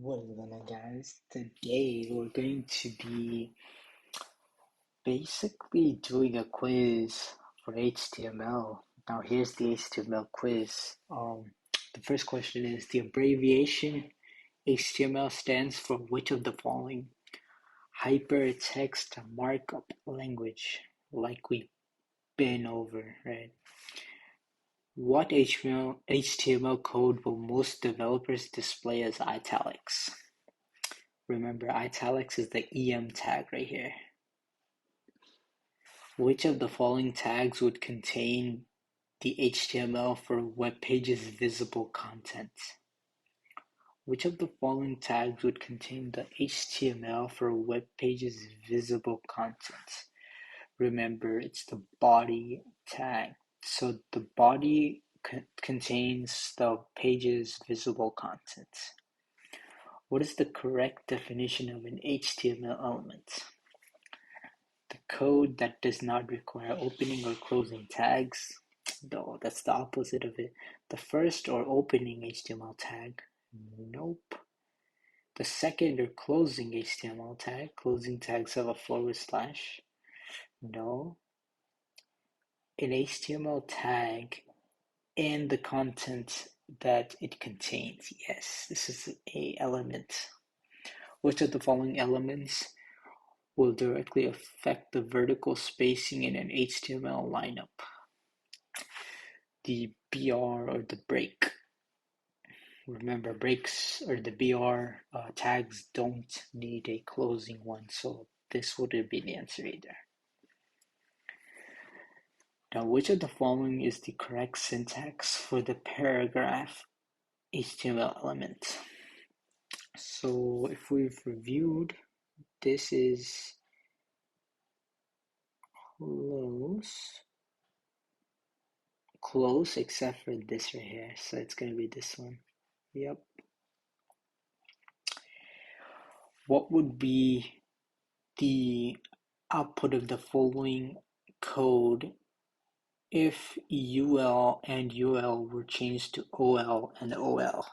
What is going on, guys? Today we're going to be basically doing a quiz for HTML. Now here's the HTML quiz. The first question is the abbreviation HTML stands for which of the following? Hypertext markup language, like we've been over, right? What HTML code will most developers display as italics? Remember, italics is the EM tag right here. Which of the following tags would contain the HTML for web pages visible content? Which of the following tags would contain the HTML for web pages visible content? Remember, it's the body tag. So the body contains the page's visible content. What is the correct definition of an HTML element? The code that does not require opening or closing tags. No, that's the opposite of it. The first or opening HTML tag. Nope. The second or closing HTML tag. Closing tags have a // No. An HTML tag and the content that it contains. Yes, this is a element. Which of the following elements will directly affect the vertical spacing in an HTML lineup? The BR or the break. Remember, breaks or the BR tags don't need a closing one, so this wouldn't be the answer either. Now, which of the following is the correct syntax for the paragraph HTML element? So if we've reviewed, this is close except for this right here, so it's going to be this one. Yep. What would be the output of the following code if UL and UL were changed to OL and OL?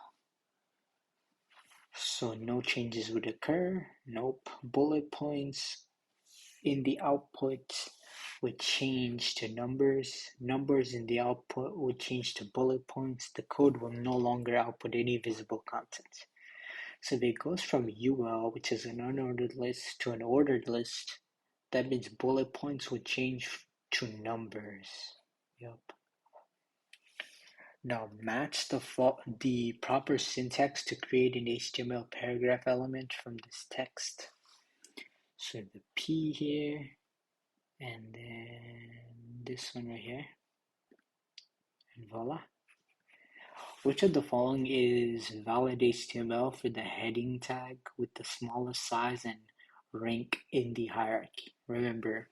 So no changes would occur. Nope. Bullet points in the output would change to numbers. Numbers in the output would change to bullet points. The code will no longer output any visible content. So if it goes from UL, which is an unordered list, to an ordered list, that means bullet points would change to numbers. Yep. Now match the proper syntax to create an HTML paragraph element from this text. So the P here, and then this one right here, and voila. Which of the following is valid HTML for the heading tag with the smallest size and rank in the hierarchy? Remember,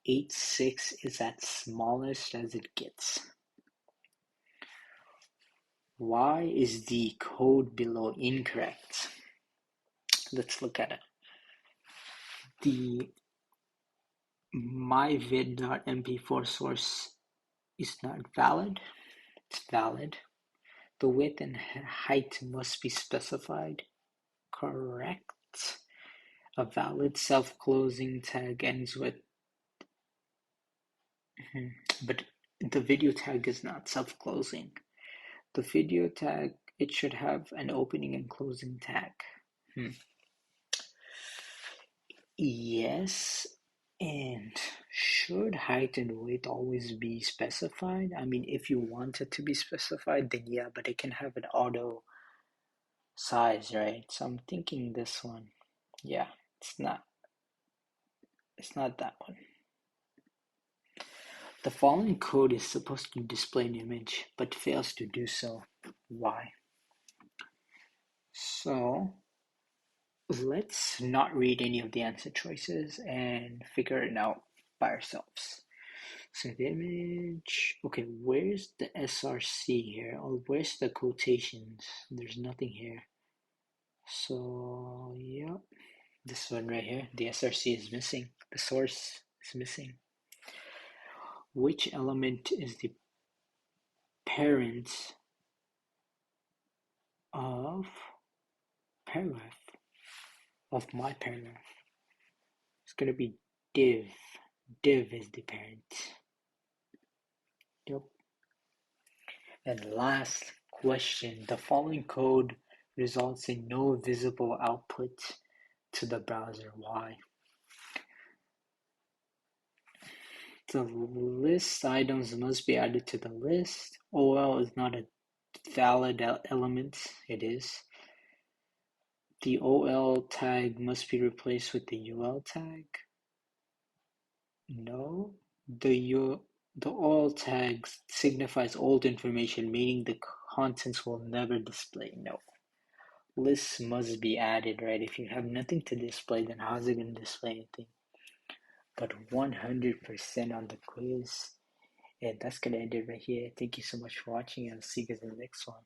8.6 is as smallest as it gets. Why is the code below incorrect? Let's look at it. The myvid.mp4 source is not valid. It's valid. The width and height must be specified. Correct. A valid self-closing tag ends with, but the video tag is not self-closing. The video tag, it should have an opening and closing tag. Yes, and should height and width always be specified? I mean, if you want it to be specified, then yeah, but it can have an auto size, right? So I'm thinking this one. Yeah, it's not that one. The following code is supposed to display an image, but fails to do so. Why? So let's not read any of the answer choices and figure it out by ourselves. So the image, okay, where's the src here? Oh, where's the quotations? There's nothing here. So, yeah, this one right here, the src is missing. The source is missing. Which element is the parent of paragraph of my paragraph. It's going to be div. Div is the parent. Yep. And last question. The following code results in no visible output to the browser. Why? The list items must be added to the list. OL is not a valid element. It is. The OL tag must be replaced with the UL tag. No. The OL tag signifies old information, meaning the contents will never display. No. Lists must be added, right? If you have nothing to display, then how's it going to display anything? But 100% on the quiz. And that's going to end it right here. Thank you so much for watching. I'll see you guys in the next one.